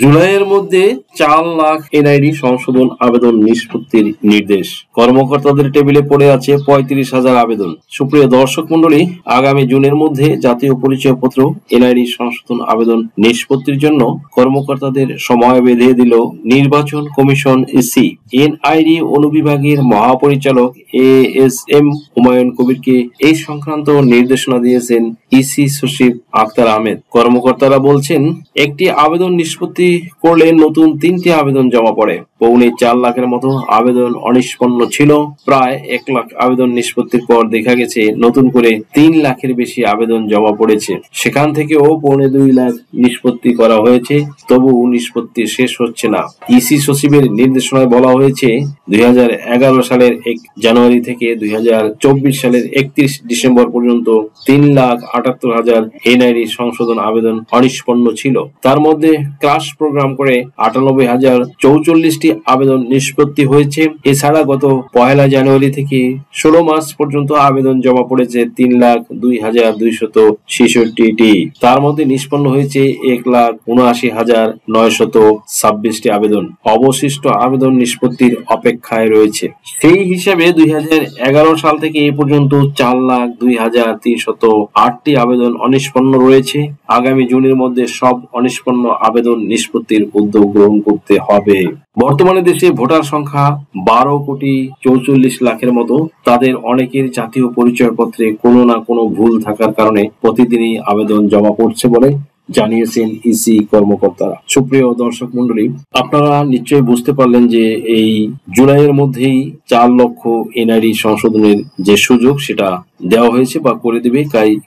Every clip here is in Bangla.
জুলাইয়ের মধ্যে 4 লাখ এনআইডি সংশোধন আবেদন নিষ্পত্তির নির্দেশ। কর্মকর্তাদের টেবিলে পড়ে আছে 35,000 আবেদন। সুপ্রিয় দর্শক মন্ডলী, আগামী জুনের মধ্যে জাতীয় পরিচয়পত্র এনআইডি সংশোধন আবেদন নিষ্পত্তির জন্য কর্মকর্তাদের সময় বেঁধে দিল নির্বাচন কমিশন ইসি। এনআইডি অনুবিভাগের মহাপরিচালক এএসএম হুমায়ুন কবিরকে এই সংক্রান্ত নির্দেশনা দিয়েছেন ইসি সচিব আখতার আহমেদ। কর্মকর্তারা বলছেন, একটি আবেদন নিষ্পত্তি করলে নতুন 3টি আবেদন জমা পড়ে। পৌনে 4 লাখের মতো আবেদন অনিষ্পন্ন ছিল। প্রায় 1 লাখ আবেদন নিষ্পত্তির পর দেখা গেছে নতুন করে 3 লাখের বেশি আবেদন জমা পড়েছে। সেখান থেকেও পৌনে 2 লাখ নিষ্পত্তি করা হয়েছে, তবুও নিষ্পত্তি শেষ হচ্ছে না। ইসি সচিবের নির্দেশনায় বলা হয়েছে 2011 সালের 1 জানুয়ারি থেকে 2024 সালের 31 ডিসেম্বর পর্যন্ত 3,78,000 এনআইডি সংশোধন আবেদন অনিষ্পন্ন ছিল। তার মধ্যে ক্রাশ প্রোগ্রাম করে 98,044টি আবেদন নিষ্পত্তি হয়েছে। এছাড়া গত 1 জানুয়ারি থেকে 16 মার্চ পর্যন্ত আবেদন জমা পড়েছে 3,02,266টি। তার মধ্যে নিষ্পন্ন হয়েছে 1,79,926টি আবেদন। অবশিষ্ট আবেদন নিষ্পত্তির অপেক্ষায় রয়েছে। সেই হিসাবে 2011 সাল থেকে এ পর্যন্ত 4,02,308টি আবেদন অনিষ্পন্ন রয়েছে। আগামী জুনের মধ্যে সব অনিষ্পন্ন আবেদন নিষ্পত্তির উদ্যোগ গ্রহণ করতে হবে। বর্তমানে দেশে ভোটার সংখ্যা 12,44,00,000-এর মতো। তাদের অনেকের জাতীয় পরিচয়পত্রে কোনো না কোনো ভুল থাকার কারণে প্রতিদিনই আবেদন জমা পড়ছে বলে জানিয়েছেন ইসি কর্মকর্তারা। সুপ্রিয় দর্শক মন্ডলী, আপনারা নিশ্চয়ই বুঝতে পারলেন যে এই জুলাইয়ের মধ্যেই 4 লক্ষ এনআইডি সংশোধনের যে সুযোগ সেটা দেওয়া হয়েছে বা করে দিবে।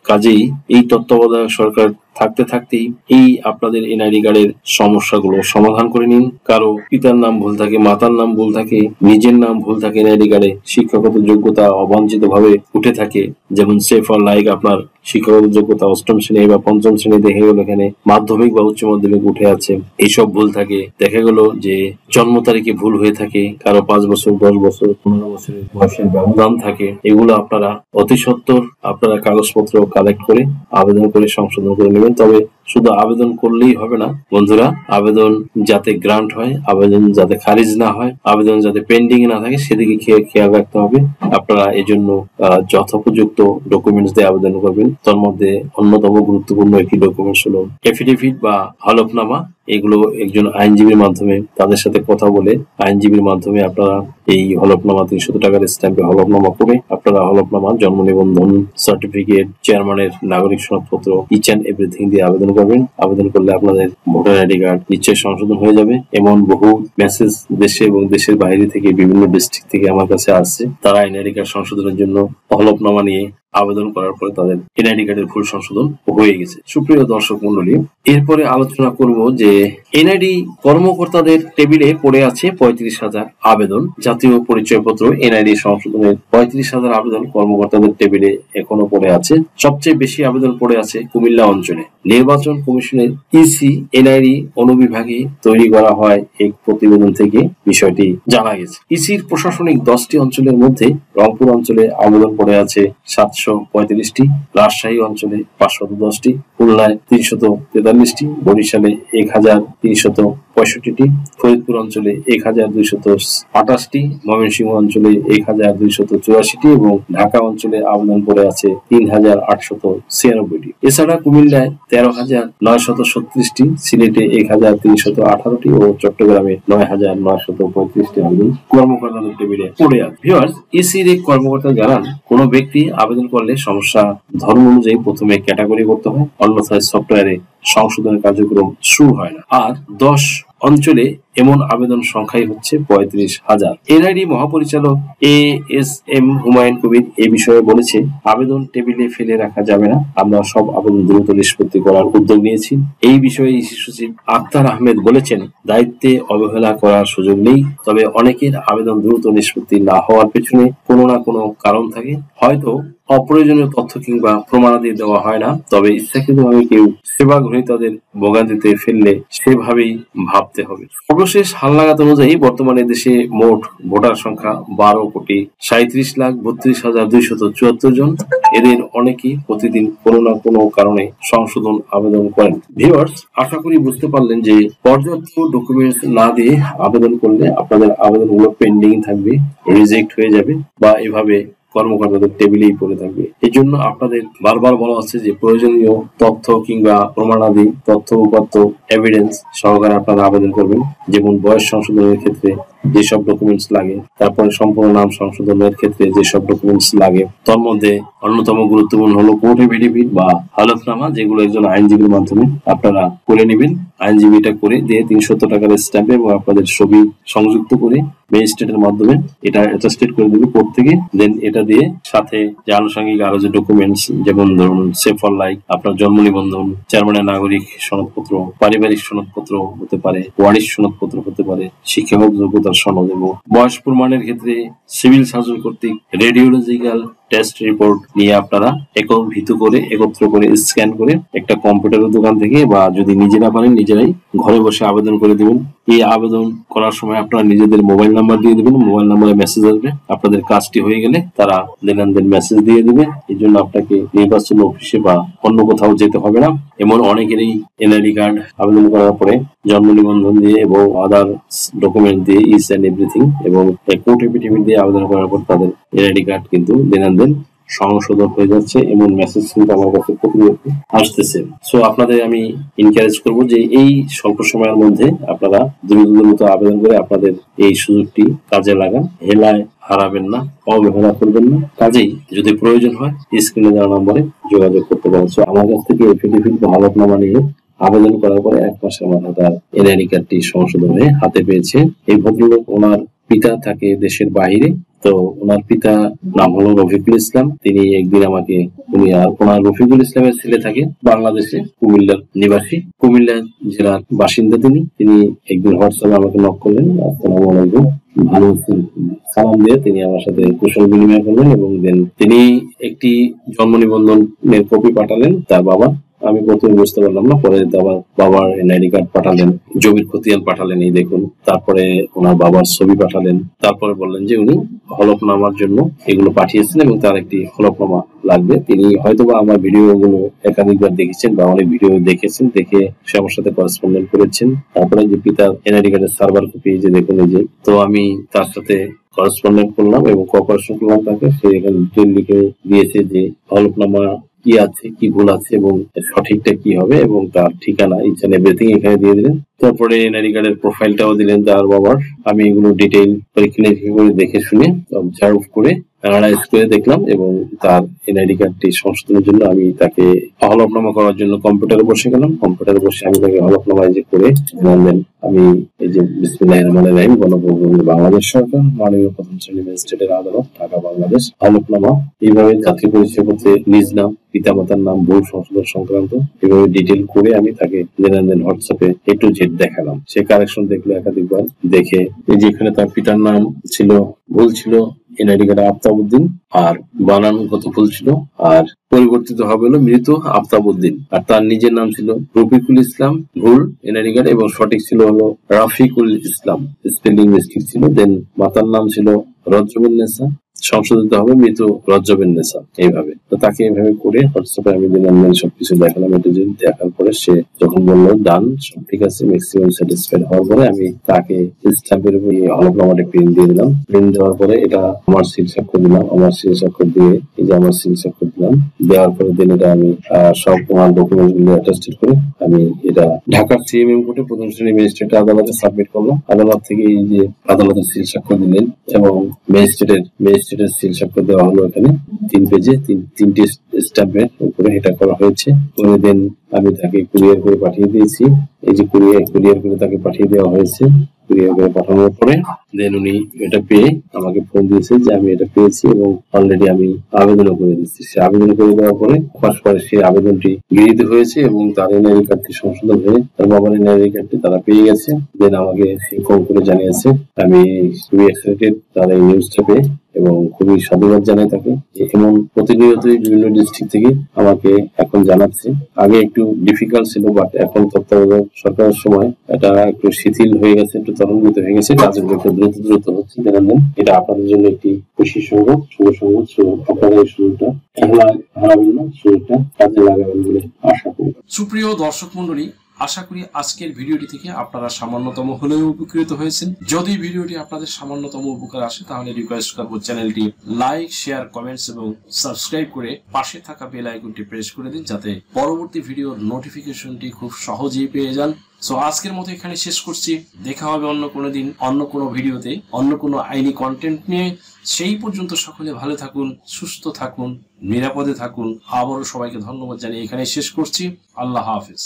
কাজেই এই তত্ত্বাবধায়ক সরকার থাকতে থাকতেই এই আপনাদের এনআইডি কার্ডের সমস্যাগুলো সমাধান করে নিন। কারো পিতার নাম ভুল থাকে, মাতার নাম ভুল থাকে, নিজের নাম ভুল থাকে এনআইডি কার্ডে, শিক্ষাগত যোগ্যতা অবাঞ্ছিত ভাবে উঠে থাকে, যেমন সে ফর লাইক আপনার শিক্ষাগত যোগ্যতা 8ম শ্রেণী বা 5ম শ্রেণী দেখে গেল এখানে মাধ্যমিক বা উচ্চ মাধ্যমিক উঠে আছে, এইসব ভুল থাকে। দেখা গেল যে জন্ম তারিখে ভুল হয়ে থাকে, কারো 5 বছর 10 বছর 15 বছরের বয়সের ব্যবধান থাকে। এগুলো আপনারা অতি সত্বর আপনারা কাগজপত্র কালেক্ট করে আবেদন করে সংশোধন করে নেবেন। তবে শুধু আবেদন করলেই হবে না বন্ধুরা, আবেদন যাতে গ্রান্ট হয়, আবেদন যাতে খারিজ না হয়, আবেদন যাতে পেন্ডিং না থাকে সেদিকে খেয়াল রাখতে হবে। আপনারা এই জন্য যথোপযুক্ত ডকুমেন্টস দিয়ে আবেদন করবেন। তার মধ্যে অন্যতম গুরুত্বপূর্ণ একটি ডকুমেন্টস হলো এফিডেভিট বা হলফনামা। এগুলো একজন আইনজীবীর মাধ্যমে তাদের সাথে কথা বলে আইনজীবীর মাধ্যমে আপনারা এই হলফনামা 300 টাকার স্ট্যাম্পে হলফনামা করে আপনারা হলফনামা, জন্ম নিবন্ধন সার্টিফিকেট, চেয়ারম্যানের নাগরিক সনদপত্র, ইচ অ্যান্ড এভরিথিং দিয়ে আবেদন করবেন। আবেদন করলে আপনাদের ভোটার আইডি কার্ড নিশ্চয়ই সংশোধন হয়ে যাবে। এমন বহু মেসেজ দেশে এবং দেশের বাইরে থেকে বিভিন্ন ডিস্ট্রিক্ট থেকে আমার কাছে আসছে। তারা এনআইডি কার্ড সংশোধনের জন্য হলফনামা নিয়ে আবেদন করার পরে তাদের এনআইডি কার্ডের ভুল সংশোধন হয়ে গেছে। সুপ্রিয় দর্শক মন্ডলী, এরপরে আলোচনা করব যে এনআইডি কর্মকর্তাদের টেবিলে পড়ে আছে 35,000 আবেদন। জাতীয় পরিচয়পত্র এনআইডি সংশোধনের 35,000 আবেদন কর্মকর্তাদের টেবিলে এখনো পড়ে আছে। সবচেয়ে বেশি আবেদন পড়ে আছে কুমিল্লা অঞ্চলে। নির্বাচন কমিশনের ইসি এনআইডি অনুবিভাগে তৈরি করা হয় এক প্রতিবেদন থেকে বিষয়টি জানা গেছে। ইসির প্রশাসনিক 10টি অঞ্চলের মধ্যে রংপুর অঞ্চলে আবেদন পড়ে আছে 735টি, রাজশাহী অঞ্চলে 510টি, খুলনায় 343টি, বরিশালে 1,365টি, ফরিদপুর অঞ্চলে 1,228টি, ময়মনসিংহ অঞ্চলে 1,284টি এবং ঢাকা অঞ্চলে আবেদন পড়ে আছে 3,896টি। এছাড়া কুমিল্লায় 13,936টি, সিলেটে 1,318টি ও চট্টগ্রামে 9,935টি আবেদন কর্মকর্তাদের টেবিলে পড়ে আছে। ভিউয়ার্স, ইসির এক কর্মকর্তা জানান, কোন ব্যক্তি আবেদন করলে সমস্যা ধর্ম অনুযায়ী প্রথমে ক্যাটাগরি করতে হয়, অন্যথায় সফটওয়্যারে সংশোধনের কার্যক্রম শুরু হয় না। আর 10 অঞ্চলে এমন আবেদন সংখ্যাই হচ্ছে 35,000। এনআইডি মহাপরিচালক এএসএম হুমায়ুন কবির এ বিষয়ে বলেছে, আবেদন টেবিলে ফেলে রাখা যাবে না। আমরা সব আবেদন দ্রুত নিষ্পত্তি করার উদ্যোগ নিয়েছি। এই বিষয়ে ইসি সচিব আখতার আহমেদ বলেছেন, দায়িত্বে অবহেলা করার সুযোগ নেই। তবে অনেকের আবেদন দ্রুত নিষ্পত্তি না হওয়ার পেছনে কোনো না কোনো কারণ থাকে। হয়তো অপ্রয়োজনীয় তথ্য কিংবা প্রমাণাদি দেওয়া হয় না, তবে ইচ্ছাকৃতভাবে কেউ সেবা গ্রহীতাদের ভোগান্তিতে ফেললে সেভাবেই ভাবতে হবে। সর্বশেষ হালনাগাদ অনুযায়ী বর্তমানে দেশে মোট ভোটার সংখ্যা 12,37,32,274 জন। এদের অনেকেই প্রতিদিন কোনো না কোনো কারণে সংশোধন আবেদন করেন। ভিউয়ার্স, আশা করি বুঝতে পারলেন যে পর্যাপ্ত ডকুমেন্টস না দিয়ে আবেদন করলে আপনাদের আবেদনগুলো পেন্ডিং থাকবে, রিজেক্ট হয়ে যাবে বা এভাবে কর্মকর্তাদের টেবিলেই পড়ে থাকবে। এই জন্য আপনাদের বারবার বলা হচ্ছে যে প্রয়োজনীয় তথ্য কিংবা প্রমাণাদি, তথ্য উপাত্ত, এভিডেন্স সহকারে আপনারা আবেদন করবেন। যেমন বয়স সংশোধনের ক্ষেত্রে যেসব ডকুমেন্টস লাগে, তারপরে সম্পূর্ণ নাম সংশোধনের ক্ষেত্রে যেসব ডকুমেন্টস লাগে, তার মধ্যে অন্যতম গুরুত্বপূর্ণ হলো কোর্ট এফিডেভিট বা হলফনামা, যেগুলো একজন আইনজীবীর মাধ্যমে আপনারা করে নেবেন। আইনজীবীটা করে দিয়ে 370 টাকার স্ট্যাম্পে এবং আপনাদের ছবি সংযুক্ত করে ম্যাজিস্ট্রেটের মাধ্যমে এটা অ্যাটাস্টেড করে দেবে কোর্ট থেকে। দেন এটা দিয়ে সাথে যে আনুষঙ্গিক আরো যে ডকুমেন্টস, যেমন ধরুন সেভ ফর লাইফ, আপনার জন্ম নিবন্ধন, চেয়ারম্যানের নাগরিক সনদপত্র, পারিবারিক সনদপত্র হতে পারে, ওয়ারিশ সনদপত্র হতে পারে, শিক্ষাগত যোগ্যতার সনদ, এবং বয়স প্রমাণের ক্ষেত্রে সিভিল সার্জন কর্তৃক রেডিওলজিক্যাল টেস্ট রিপোর্ট নিয়ে আপনারা একত্র করে স্ক্যান করে একটা কম্পিউটারের দোকান থেকে বা যদি নিজেরা পারেন নিজেরাই ঘরে বসে আবেদন করে দিবেন। এই আবেদন করার সময় আপনারা নিজেদের মোবাইল নাম্বার দিয়ে দিবেন, মোবাইল নাম্বারে মেসেজ আসবে। আপনাদের কাজটি হয়ে গেলে তারা দেন মেসেজ দিয়ে দিবে। এই জন্য আপনাকে নির্বাচন অফিসে বা অন্য কোথাও যেতে হবে না। এমন অনেকেরই এনআইডি কার্ড আবেদন করার পরে জন্ম নিবন্ধন দিয়ে এবং আদার ডকুমেন্ট দিয়ে ইচ এন্ড এভরিথিং এবং কোর্ট এফিডেভিট দিয়ে আবেদন করার পর তাদের এনআইডি কার্ড কিন্তু দেন সংশোধন হয়ে যাচ্ছে, এমন মেসেজ কিন্তু আমার কাছে প্রতিনিয়ত আসতেছে। সো আপনাদের আমি এনকারেজ করব যে এই স্বল্প সময়ের মধ্যে আপনারা দ্রুত আবেদন করে আপনাদের এই সুযোগটি কাজে লাগান। হেলায় হারাবেন না, অবহেলা করবেন না। কাজেই যদি প্রয়োজন হয় স্ক্রিনে দেওয়া নম্বরে যোগাযোগ করতে পারেন। সো আমার কাছ থেকে এফিডেভিট বা হলফনামা নিয়ে আবেদন করার পরে 1 মাসের মাথায় তার এনআইডি কার্ডটি সংশোধন হয়ে হাতে পেয়েছে। এই ভদ্রলোক, ওনার পিতা থাকে দেশের বাইরে, তো ওনার পিতা নাম হলো রফিকুল ইসলাম। তিনি একদিন আমাকে ওনার রফিকুল ইসলামের ছেলে থাকে বাংলাদেশে, কুমিল্লার নিবাসী, কুমিল্লা জেলার বাসিন্দা। তিনি একদিন হোয়াটসঅ্যাপে আমাকে নক করলেন, আসসালামু আলাইকুম, ভালো আছেন, সালাম দিয়ে তিনি আমার সাথে কুশল বিনিময় করলেন এবং দেন তিনি একটি জন্ম নিবন্ধনের কপি পাঠালেন তার বাবা। আমি প্রথমে বুঝতে পারলাম না, পরে বাবার এনআইডি কার্ড পাঠালেন, জমির খতিয়ান পাঠালেন, এই দেখুন, তারপরে ওনার বাবার ছবি পাঠালেন, তারপরে বললেন যে উনি হলফনামার জন্য এগুলো পাঠিয়েছেন এবং তার একটি হলফনামা লাগবে। তিনি হয়তোবা আমার ভিডিও গুলো একাধিকবার দেখেছেন বা অনেক ভিডিও দেখেছেন, দেখে সে আমার সাথে করেসপন্ডেন্ট করেছেন। তারপরে যে পিতার এনআইডি কার্ডের সার্ভার কপি যে দেখুন, এই যে, তো আমি তার সাথে করেসপন্ডেন্ট করলাম এবং কোঅপারেশন করলাম তাকে। সে এখানে ডিটেইল লিখে দিয়েছে যে হলফনামা কি আছে, কি ভুল আছে এবং সঠিকটা কি হবে এবং তার ঠিকানা, ইচ এন্ড এভরিথিং এখানে দিয়ে দিলেন। তারপরে এনআইডি কার্ডের প্রোফাইলটাও দিলেন তার বাবার। আমি এগুলো ডিটেইল পরীক্ষা করে দেখে শুনে অবজার্ভ করে অ্যানালাইজ করে দেখলাম এবং তার এনআইডি কার্ডটি সংশোধনের জন্য আমি তাকে হলফনামা করার জন্য কম্পিউটারে বসে গেলাম। কম্পিউটারে বসে আমি তাকে হলফনামা যে করে দেন আমি এই যে বিসমিল্লাহির রহমানির রহিম, গণপ্রজাতন্ত্রী বাংলাদেশ সরকার, মাননীয় প্রথম শ্রেণী ম্যাজিস্ট্রেটের আদালত, ঢাকা, বাংলাদেশ, হলফনামা। এইভাবে জাতীয় পরিচয় পত্রে নিজ নাম, পিতামাতার নাম, ভুল সংশোধন সংক্রান্ত এভাবে ডিটেইল করে আমি তাকে দেন হোয়াটসঅ্যাপে A to Z দেখালাম। সে কারেকশন দেখলো একাধিকবার, দেখে এই যে এখানে তার পিতার নাম ছিল, ভুল ছিল, এনআইডি কার্ডে আফতাবউদ্দিন, আর বানানগত ভুল ছিল, আর পরিবর্তিত হবে হলো মৃত আফতাবউদ্দিন। আর তার নিজের নাম ছিল রফিকুল ইসলাম, ভুল এনআইডি কার্ড, এবং সঠিক ছিল হলো রাফিকুল ইসলাম, স্পেলিং মিস্টেক ছিল। দেন মাতার নাম ছিল রজবিন্নেসা, সংশোধিত হবে মৃত রজবিন্নেসা। এইভাবে তো তাকে এইভাবে করে হোয়াটসঅ্যাপে আমি দিলাম, সবকিছু দেখালাম। এটা দেখার পরে সে যখন বললো ডান, সব ঠিক আছে, ম্যাক্সিমাম স্যাটিসফাইড হওয়ার পরে আমি তাকে স্ট্যাম্পের উপর হলফনামাটা প্রিন্ট দিয়ে দিলাম। প্রিন্ট দেওয়ার পরে এটা আমার সিল স্বাক্ষর দিলাম, আমার সিল স্বাক্ষর দিয়ে এই যে আমার সিল স্বাক্ষর দিলাম, দেওয়ার পরে দিন এটা আমি সব আমার ডকুমেন্ট গুলো অ্যাটাস্টেড করে আমি এটা ঢাকার সিএমএম কোর্টে প্রথম শ্রেণী ম্যাজিস্ট্রেট আদালতে সাবমিট করলাম। আদালত থেকে এই যে আদালতের সিল স্বাক্ষর দিলেন এবং ম্যাজিস্ট্রেটের সিল স্বাক্ষর দেওয়া হলো। এখানে 3 পেজে 3টি স্ট্যাম্পের উপরে এটা করা হয়েছে। পরে দেন আমি তাকে কুরিয়ার করে পাঠিয়ে দিয়েছি। এই যে কুরিয়ার করে তাকে পাঠিয়ে দেওয়া হয়েছে। কুরিয়ার করে পাঠানোর পরে দেন উনি এটা পেয়ে আমাকে ফোন দিয়েছে যে আমি এটা পেয়েছি এবং অলরেডি আমি আবেদনও করে দিচ্ছি। সে আবেদন করে দেওয়ার পরে পরে সেই আবেদনটি গৃহীত হয়েছে এবং তার এনআইডি কার্ডটি সংশোধন হয়ে তার বাবার এনআইডি কার্ডটি তারা পেয়ে গেছে। দেন আমাকে সে ফোন করে জানিয়েছে। আমি খুবই এক্সাইটেড তার এই নিউজটা পেয়ে এবং খুবই সাধুবাদ জানাই তাকে। এমন প্রতিনিয়তই বিভিন্ন ডিস্ট্রিক্ট থেকে আমাকে এখন জানাচ্ছে। আগে একটু ডিফিকাল্ট ছিল, বাট এখন তত্ত্বাবধায়ক সরকারের সময় এটা একটু শিথিল হয়ে গেছে, একটু ত্বরান্বিত হয়ে গেছে, কাজগুলো একটু দ্রুত হচ্ছে। এটা আপনাদের জন্য একটি খুশির সংবাদ, শুভ সংবাদ। আপনারা এই সুযোগটা হারাবেন না, সুযোগটা কাজে লাগাবেন বলে আশা করি। সুপ্রিয় দর্শক মন্ডলী, আশা করি আজকের ভিডিওটি থেকে আপনারা সামান্যতম হলেও উপকৃত হয়েছেন। যদি ভিডিওটি আপনাদের সামান্যতম উপকার আসে তাহলে রিকোয়েস্ট করবো চ্যানেলটি লাইক, শেয়ার, কমেন্টস এবং সাবস্ক্রাইব করে পাশে থাকা বেল আইকনটি প্রেস করে দিন, যাতে পরবর্তী ভিডিওর নোটিফিকেশনটি খুব সহজেই পেয়ে যান। সো আজকের মতো এখানে শেষ করছি। দেখা হবে অন্য কোনো দিন, অন্য কোনো ভিডিওতে, অন্য কোনো আইনি কন্টেন্ট নিয়ে। সেই পর্যন্ত সকলে ভালো থাকুন, সুস্থ থাকুন, নিরাপদে থাকুন। আবারও সবাইকে ধন্যবাদ জানিয়ে এখানে শেষ করছি। আল্লাহ হাফেজ।